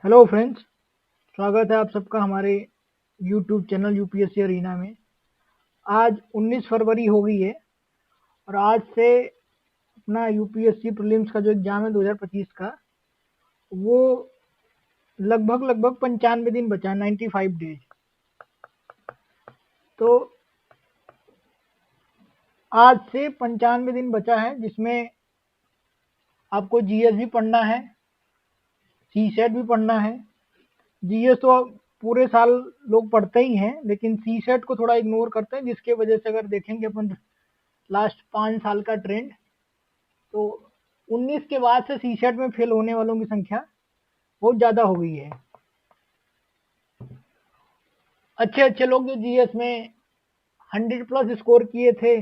Hello friends, स्वागत है आप सबका हमारे यूट्यूब चैनल यूपीएससी अरीना में। आज 19 फरवरी हो गई है और आज से अपना यूपीएससी प्रीलिम्स का जो एग्ज़ाम है 2025 का, वो लगभग 95 दिन बचा है, 95 डेज। तो आज से 95 दिन बचा है, जिसमें आपको जीएस भी पढ़ना है, सीसेट भी पढ़ना है। जीएस तो पूरे साल लोग पढ़ते ही हैं, लेकिन सीसेट को थोड़ा इग्नोर करते हैं, जिसके वजह से अगर देखेंगे अपन लास्ट 5 साल का ट्रेंड, तो 19 के बाद से सीसेट में फेल होने वालों की संख्या बहुत ज़्यादा हो गई है। अच्छे लोग जो जीएस में 100 प्लस स्कोर किए थे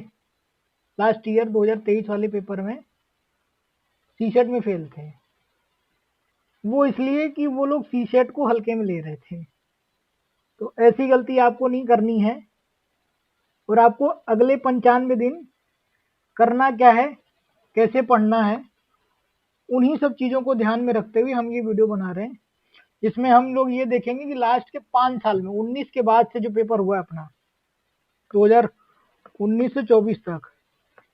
लास्ट ईयर 2023 वाले पेपर में, सीसेट में फेल थे। वो इसलिए कि वो लोग सीसेट को हल्के में ले रहे थे। तो ऐसी गलती आपको नहीं करनी है और आपको अगले 95 दिन करना क्या है, कैसे पढ़ना है, उन्हीं सब चीज़ों को ध्यान में रखते हुए हम ये वीडियो बना रहे हैं, जिसमें हम लोग ये देखेंगे कि लास्ट के 5 साल में 19 के बाद से जो पेपर हुआ है अपना 2019 से 24 तक,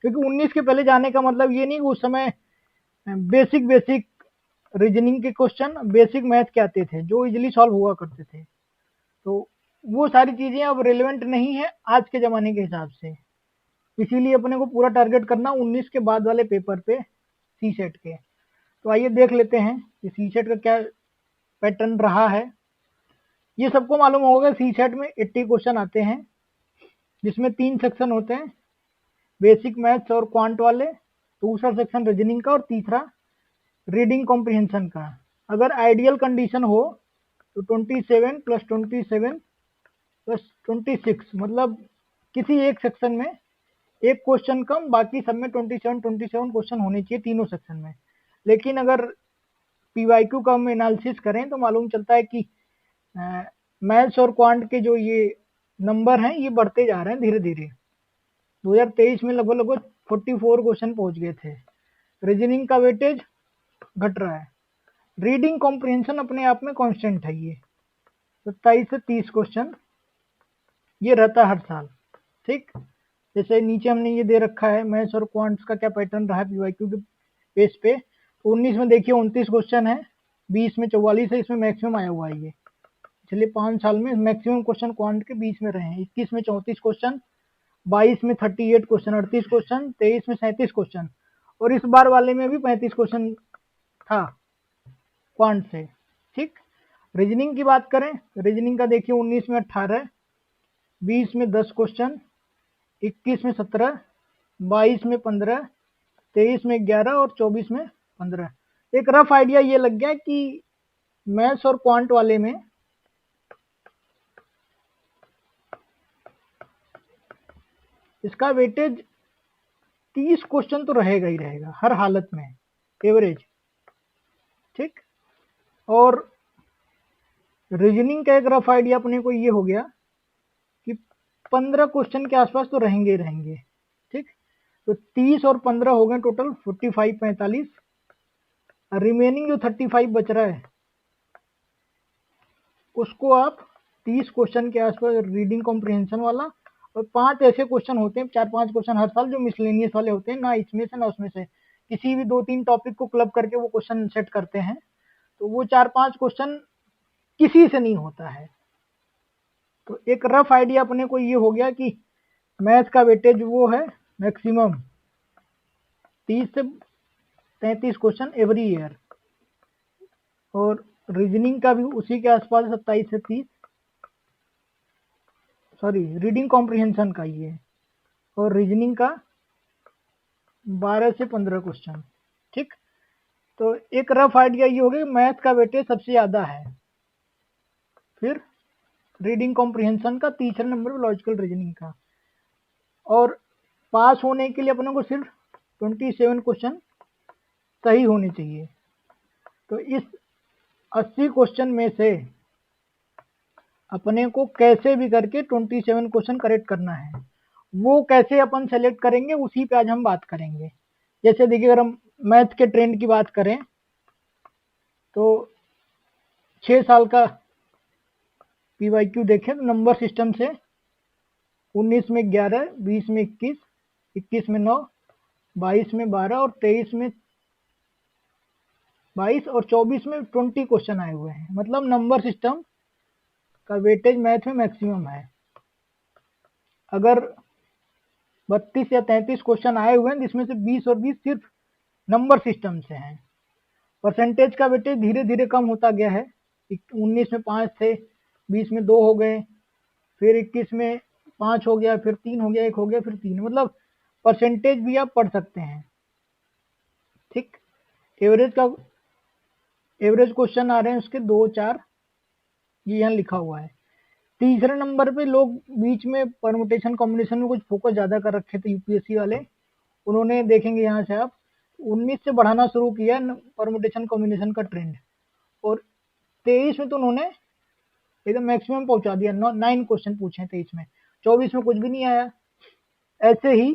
क्योंकि 19 के पहले जाने का मतलब ये नहीं कि उस समय बेसिक रीजनिंग के क्वेश्चन, बेसिक मैथ के आते थे जो इजीली सॉल्व हुआ करते थे। तो वो सारी चीज़ें अब रिलेवेंट नहीं है आज के ज़माने के हिसाब से। इसीलिए अपने को पूरा टारगेट करना 19 के बाद वाले पेपर पे, सीसेट के। तो आइए देख लेते हैं कि सीसेट का क्या पैटर्न रहा है। ये सबको मालूम होगा, सीसेट में 80 क्वेश्चन आते हैं, जिसमें 3 सेक्शन होते हैं, बेसिक मैथ्स और क्वांट वाले, दूसरा सेक्शन रीजनिंग का और तीसरा रीडिंग कॉम्प्रिहेंशन का। अगर आइडियल कंडीशन हो तो 27 प्लस 27 प्लस 26, मतलब किसी एक सेक्शन में एक क्वेश्चन कम, बाकी सब में 27 क्वेश्चन होने चाहिए तीनों सेक्शन में। लेकिन अगर पीवाईक्यू का हम एनालिसिस करें तो मालूम चलता है कि मैथ्स और क्वांट के जो ये नंबर हैं ये बढ़ते जा रहे हैं धीरे धीरे। 2023 में लगभग 44 क्वेश्चन पहुंच गए थे। रीजनिंग का वेटेज घट रहा है। रीडिंग कॉम्प्रिहेंशन अपने आप में कांस्टेंट है, ये 27 से 30 क्वेश्चन ये रहता है हर साल। ठीक, जैसे नीचे हमने ये दे रखा है मैथ्स और क्वांट्स का क्या पैटर्न रहा है पीवाईक्यू के बेस पे। 19 में देखिए 29 क्वेश्चन है, 20 में 44 है, इसमें मैक्सिमम आया हुआ है। ये पिछले 5 साल में मैक्सिमम क्वेश्चन क्वांट के 20 में रहे हैं। 21 में 34 क्वेश्चन, 22 में 38 क्वेश्चन, 38 क्वेश्चन, 23 में 37 क्वेश्चन, और इस बार वाले में भी 35 क्वेश्चन था क्वांट से। ठीक, रीजनिंग की बात करें, रीजनिंग का देखिए 19 में 18, 20 में 10 क्वेश्चन, 21 में 17, 22 में 15, 23 में 11 और 24 में 15। एक रफ आइडिया ये लग गया कि मैथ्स और क्वांट वाले में इसका वेटेज 30 क्वेश्चन तो रहेगा ही रहेगा हर हालत में, एवरेज। ठीक, और रीजनिंग का एक रफ आइडिया अपने को ये हो गया कि 15 क्वेश्चन के आसपास तो रहेंगे ही रहेंगे। ठीक, तो 30 और 15 हो गए टोटल 45, 45। रिमेनिंग जो 35 बच रहा है उसको आप 30 क्वेश्चन के आसपास रीडिंग कॉम्प्रिहेंशन वाला, और 5 ऐसे क्वेश्चन होते हैं, 4-5 क्वेश्चन हर साल जो मिसलेनियस वाले होते हैं, ना इसमें से ना उसमें से, किसी भी 2-3 टॉपिक को क्लब करके वो क्वेश्चन सेट करते हैं। तो वो 4-5 क्वेश्चन किसी से नहीं होता है। तो एक रफ आइडिया अपने को ये हो गया कि मैथ का वेटेज वो है मैक्सिमम 30 से 33 क्वेश्चन एवरी ईयर, और रीजनिंग का भी उसी के आसपास 27 से 30, सॉरी रीडिंग कॉम्प्रिहेंशन का ही है, और रीजनिंग का 12 से 15 क्वेश्चन। ठीक, तो एक रफ आइडिया ये हो गया मैथ का वेटेज सबसे ज़्यादा है, फिर रीडिंग कॉम्प्रिहेंशन का, तीसरे नंबर पर लॉजिकल रीजनिंग का। और पास होने के लिए अपने को सिर्फ 27 क्वेश्चन सही होने चाहिए। तो इस 80 क्वेश्चन में से अपने को कैसे भी करके 27 क्वेश्चन करेक्ट करना है। वो कैसे अपन सेलेक्ट करेंगे उसी पे आज हम बात करेंगे। जैसे देखिए, अगर हम मैथ के ट्रेंड की बात करें तो 6 साल का PYQ देखें तो नंबर सिस्टम से 19 में 11, 20 में 21, 21 में 9, 22 में 12 और 23 में 22 और 24 में 20 क्वेश्चन आए हुए हैं। मतलब नंबर सिस्टम का वेटेज मैथ में मैक्सिमम है। अगर 32 या 33 क्वेश्चन आए हुए हैं जिसमें से 20 और 20 सिर्फ नंबर सिस्टम से हैं। परसेंटेज का वेटेज धीरे धीरे कम होता गया है। 19 में 5 थे, 20 में 2 हो गए, फिर 21 में 5 हो गया, फिर 3 हो गया, 1 हो गया, फिर 3। मतलब परसेंटेज भी आप पढ़ सकते हैं। ठीक, एवरेज क्वेश्चन आ रहे हैं उसके 2, 4, ये यहाँ लिखा हुआ है। तीसरे नंबर पे लोग बीच में परमुटेशन कॉम्बिनेशन में कुछ फोकस ज़्यादा कर रखे थे यूपीएससी वाले। उन्होंने देखेंगे यहाँ से आप 19 से बढ़ाना शुरू किया परमुटेशन कॉम्बिनेशन का ट्रेंड, और 23 में तो उन्होंने एकदम मैक्सिमम पहुंचा दिया। 9 क्वेश्चन पूछे 23 में, 24 में कुछ भी नहीं आया। ऐसे ही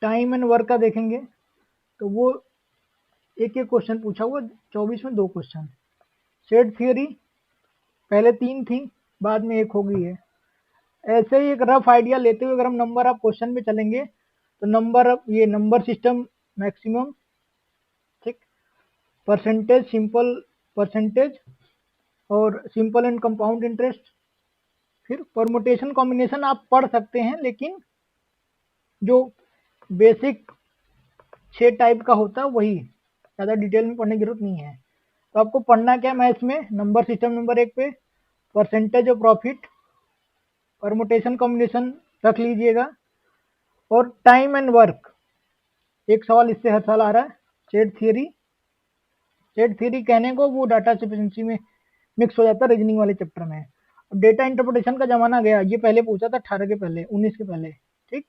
टाइम एंड वर्क का देखेंगे तो वो एक एक क्वेश्चन पूछा हुआ, 24 में 2 क्वेश्चन। सेट थियोरी पहले 3 थी, बाद में 1 हो गई है। ऐसे ही एक रफ आइडिया लेते हुए अगर हम नंबर ऑफ क्वेश्चन पे चलेंगे तो नंबर सिस्टम मैक्सिमम, ठीक, परसेंटेज, सिंपल परसेंटेज और सिंपल एंड कंपाउंड इंटरेस्ट। फिर परमुटेशन कॉम्बिनेशन आप पढ़ सकते हैं, लेकिन जो बेसिक 6 टाइप का होता है वही, ज़्यादा डिटेल में पढ़ने की जरूरत नहीं है। तो आपको पढ़ना क्या मैथ्स में, नंबर सिस्टम नंबर 1 पे, percentage of profit, permutation combination रख लीजिएगा, और टाइम एंड वर्क। एक सवाल इससे हर साल आ रहा है, सेट थियरी कहने को वो डाटा सफिशिएंसी में मिक्स हो जाता है रीजनिंग वाले चैप्टर में। अब डेटा इंटरप्रिटेशन का जमाना गया, ये पहले पूछा था 18 के पहले, 19 के पहले। ठीक,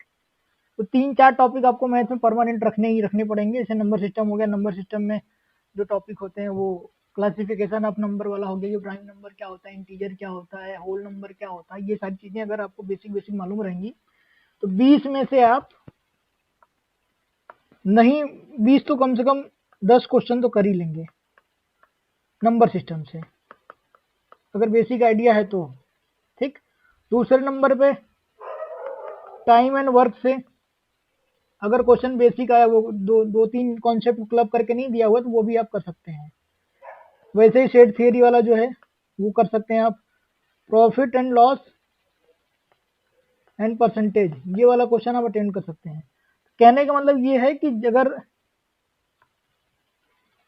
तो 3-4 टॉपिक आपको मैथ में परमानेंट रखने पड़ेंगे। जैसे नंबर सिस्टम हो गया, नंबर सिस्टम में जो टॉपिक होते हैं वो क्लासिफिकेशन ऑफ नंबर वाला हो गया, ये प्राइम नंबर क्या होता है, इंटीजर क्या होता है, होल नंबर क्या होता है, ये सारी चीजें अगर आपको बेसिक मालूम रहेंगी तो 20 में से आप नहीं 20 तो कम से कम 10 क्वेश्चन तो कर ही लेंगे नंबर सिस्टम से, अगर बेसिक आइडिया है तो। ठीक, दूसरे नंबर पे टाइम एंड वर्क से अगर क्वेश्चन बेसिक आया, वो 2-3 कॉन्सेप्ट क्लब करके नहीं दिया हुआ तो वो भी आप कर सकते हैं। वैसे ही सेट थियरी वाला जो है वो कर सकते हैं आप। Profit and loss and percentage, ये वाला क्वेश्चन आप अटेंड कर सकते हैं। कहने का मतलब ये है कि अगर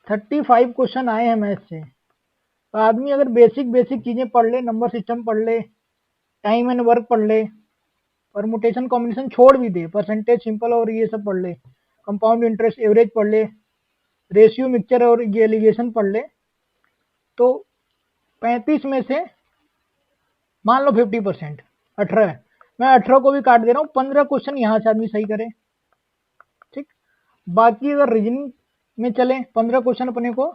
35 क्वेश्चन आए हैं मैथ से, तो आदमी अगर बेसिक चीजें पढ़ ले, नंबर सिस्टम पढ़ ले, टाइम एंड वर्क पढ़ ले, परमुटेशन कॉम्बिनेशन छोड़ भी दे, परसेंटेज, सिंपल और ये सब पढ़ ले, कंपाउंड इंटरेस्ट, एवरेज पढ़ ले, रेशियो, मिक्सचर और ये एलिगेशन पढ़ ले, तो 35 में से मान लो 50%, 18 है, मैं 18 को भी काट दे रहा हूँ, 15 क्वेश्चन यहाँ से आदमी सही करे। ठीक, बाकी अगर रीजनिंग में चले 15 क्वेश्चन अपने को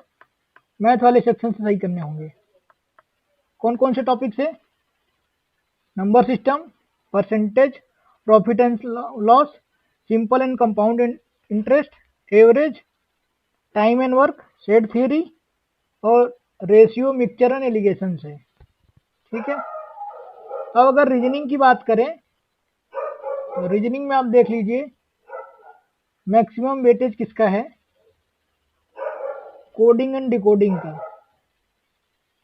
मैथ वाले सेक्शन से सही करने होंगे। कौन कौन से टॉपिक से, number system, percentage, profit and loss, simple and compound interest, average, time and work, set theory और रेशियो, मिक्सचर एंड एलिगेशन से। ठीक है, अब अगर रीजनिंग की बात करें तो रीजनिंग में आप देख लीजिए मैक्सिमम वेटेज किसका है, कोडिंग एंड डिकोडिंग का।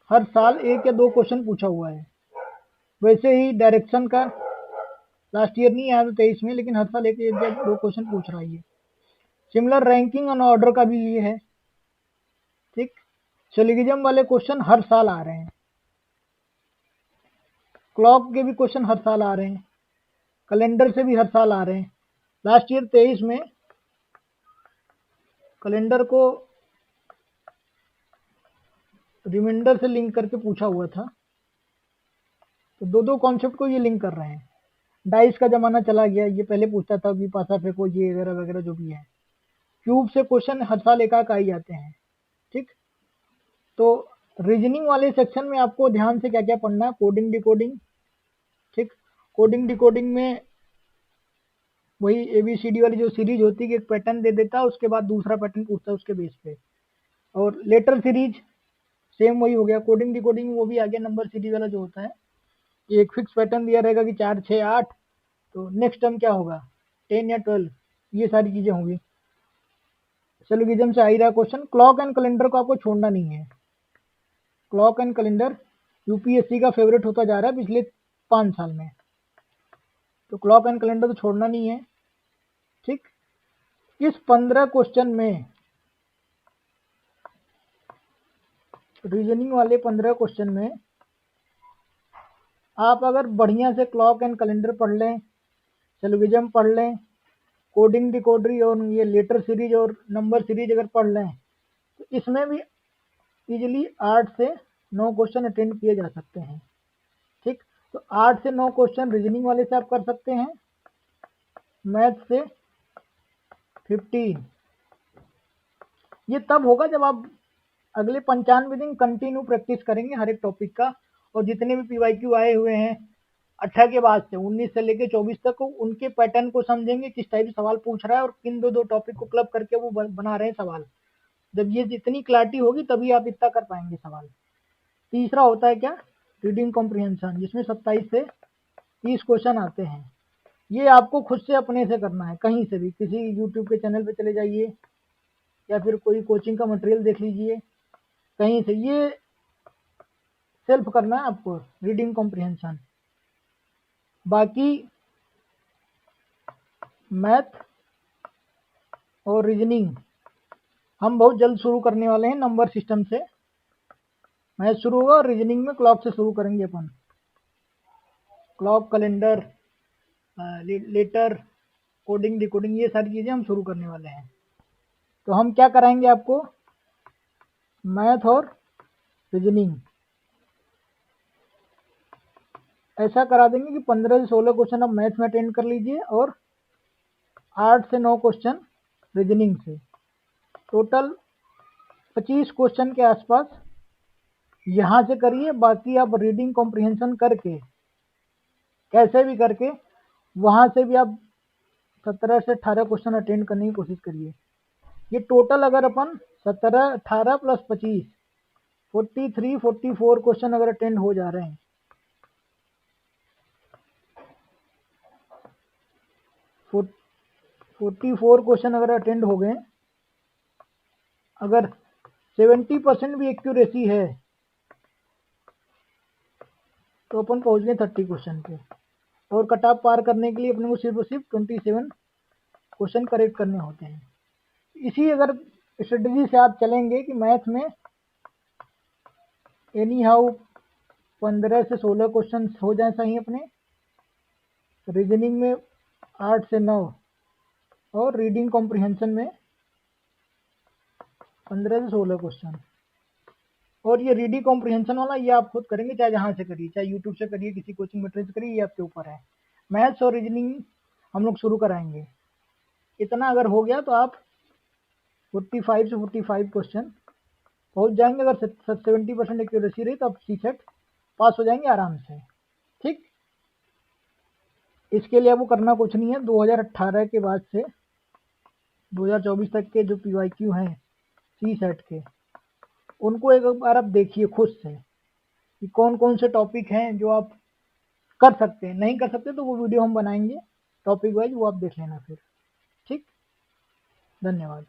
हर साल 1 या 2 क्वेश्चन पूछा हुआ है। वैसे ही डायरेक्शन का लास्ट ईयर नहीं आया तो 23 में, लेकिन हर साल 1 या 2 क्वेश्चन पूछ रहा है। सिमिलर रैंकिंग और ऑर्डर का भी ये है। ठीक, सिलोगिज्म वाले क्वेश्चन हर साल आ रहे हैं, क्लॉक के भी क्वेश्चन हर साल आ रहे हैं, कैलेंडर से भी हर साल आ रहे हैं। लास्ट ईयर 23 में कैलेंडर को रिमाइंडर से लिंक करके पूछा हुआ था, तो 2-2 कॉन्सेप्ट को ये लिंक कर रहे हैं। डाइस का जमाना चला गया, ये पहले पूछता था कि पासा फेंको, ये वगैरह वगैरह जो भी है। क्यूब से क्वेश्चन हर साल एक आई जाते हैं। ठीक, तो रीजनिंग वाले सेक्शन में आपको ध्यान से क्या क्या पढ़ना है, कोडिंग डिकोडिंग। ठीक, कोडिंग डिकोडिंग में वही ABCD वाली जो सीरीज होती है कि एक पैटर्न दे देता है, उसके बाद दूसरा पैटर्न पूछता है उसके बेस पे। और लेटर सीरीज सेम वही हो गया, कोडिंग डिकोडिंग वो भी आ गया, नंबर सीरीज वाला जो होता है। ये एक फिक्स पैटर्न दिया रहेगा कि 4 6 8, तो नेक्स्ट टर्म क्या होगा 10 या 12, ये सारी चीजें होंगी। सिलोगिज्म से आ ही रहा क्वेश्चन, क्लॉक एंड कैलेंडर को आपको छोड़ना नहीं है। क्लॉक एंड कैलेंडर यूपीएससी का फेवरेट होता जा रहा है पिछले 5 साल में, तो क्लॉक एंड कैलेंडर तो छोड़ना नहीं है। ठीक, इस 15 क्वेश्चन में, रीजनिंग वाले 15 क्वेश्चन में आप अगर बढ़िया से क्लॉक एंड कैलेंडर पढ़ लें, सिलोगिज्म पढ़ लें, कोडिंग डिकोडरी और ये लेटर सीरीज और नंबर सीरीज अगर पढ़ लें, तो इसमें भी इजीली 8 से 9 क्वेश्चन अटेंड किए जा सकते हैं। ठीक, तो 8 से 9 क्वेश्चन रीजनिंग वाले से आप कर सकते हैं, मैथ से 15। ये तब होगा जब आप अगले 95 दिन कंटिन्यू प्रैक्टिस करेंगे हर एक टॉपिक का, और जितने भी पीवाईक्यू आए हुए हैं 18 के बाद से 19 से लेके 24 तक, उनके पैटर्न को समझेंगे, किस टाइप से सवाल पूछ रहा है और किन दो टॉपिक को क्लब करके वो बना रहे हैं सवाल। जब ये जितनी क्लैरिटी होगी तभी आप इतना कर पाएंगे सवाल। तीसरा होता है क्या, रीडिंग कॉम्प्रिहेंशन, जिसमें 27 से 30 क्वेश्चन आते हैं। ये आपको खुद से अपने से करना है, कहीं से भी, किसी यूट्यूब के चैनल पे चले जाइए या फिर कोई कोचिंग का मटेरियल देख लीजिए, कहीं से, ये सेल्फ करना है आपको रीडिंग कॉम्प्रिहेंशन। बाकी मैथ और रीजनिंग हम बहुत जल्द शुरू करने वाले हैं, नंबर सिस्टम से मैथ शुरू होगा और रीजनिंग में क्लॉक से शुरू करेंगे अपन। Clock, calendar, letter, coding decoding, ये सारी चीज़ें हम शुरू करने वाले हैं। तो हम क्या कराएंगे आपको, मैथ और रीजनिंग ऐसा करा देंगे कि 15 से 16 क्वेश्चन आप मैथ में अटेंड कर लीजिए और 8 से 9 क्वेश्चन रीजनिंग से, टोटल 25 क्वेश्चन के आसपास यहाँ से करिए। बाकी आप रीडिंग कॉम्प्रिहेंशन करके, कैसे भी करके, वहाँ से भी आप 17 से 18 क्वेश्चन अटेंड करने की कोशिश करिए। ये टोटल अगर अपन 17 18 प्लस 25 43 44 क्वेश्चन अगर अटेंड हो जा रहे हैं, 44 क्वेश्चन अगर अटेंड हो गए, अगर 70% भी एक्यूरेसी है तो अपन पहुंच गए 30 क्वेश्चन पे, और कट ऑफ पार करने के लिए अपने को सिर्फ और सिर्फ 27 क्वेश्चन करेक्ट करने होते हैं। इसी अगर स्ट्रेटजी से आप चलेंगे कि मैथ में एनी हाउ 15 से 16 क्वेश्चन हो जाए सही अपने, रीजनिंग में 8 से 9 और रीडिंग कॉम्प्रिहेंशन में 15 से 16 क्वेश्चन। और ये रीडिंग कॉम्प्रिहेंशन वाला ये आप खुद करेंगे, चाहे जहाँ से करिए, चाहे यूट्यूब से करिए, किसी कोचिंग मटेरियल से करिए, ये आपके ऊपर है। मैथ्स और रीजनिंग हम लोग शुरू कराएंगे। इतना अगर हो गया तो आप 45 से 45 क्वेश्चन पहुंच जाएंगे। अगर 70% एक्यूरेसी रही तो आप सीसेट पास हो जाएंगे आराम से। ठीक, इसके लिए आपको करना कुछ नहीं है, 2018 के बाद से 2024 तक के जो पीवाईक्यू हैं सीसेट के, उनको एक बार आप देखिए खुद से कि कौन कौन से टॉपिक हैं जो आप कर सकते हैं। नहीं कर सकते तो वो वीडियो हम बनाएंगे टॉपिक वाइज, वो आप देख लेना फिर। ठीक, धन्यवाद।